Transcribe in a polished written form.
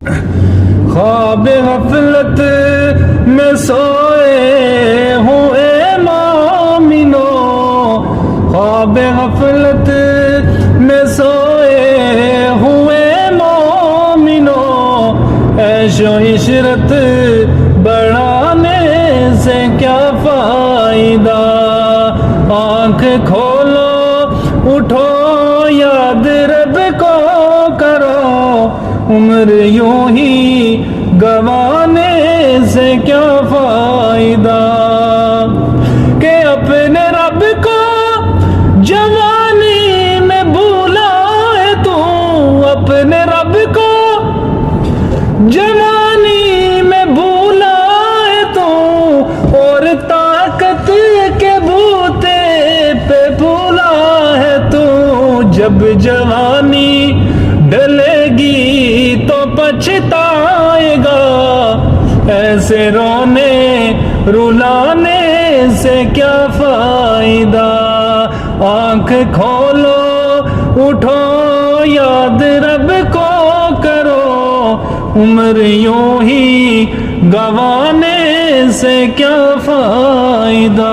خواب غفلت میں سوئے ہوں اے مومنو، خواب غفلت میں سوئے ہوں اے مومنو، عیش و عشرت بڑھانے سے کیا فائدہ، آنکھ کھولو اٹھو یاد رب کو کرو، عمر یوں ہی گوانے سے کیا فائدہ، کہ اپنے رب کو جوانی میں بھولا ہے تو، اپنے رب کو جوانی میں بھولا ہے تو، اور طاقت کے بوتے پہ بھولا ہے تو، جب جوانی ڈلے گی تو پچھتائے گا، ایسے رونے رلانے سے کیا فائدہ، آنکھ کھولو اٹھو یاد رب کو کرو، عمر یوں ہی گوانے سے کیا فائدہ۔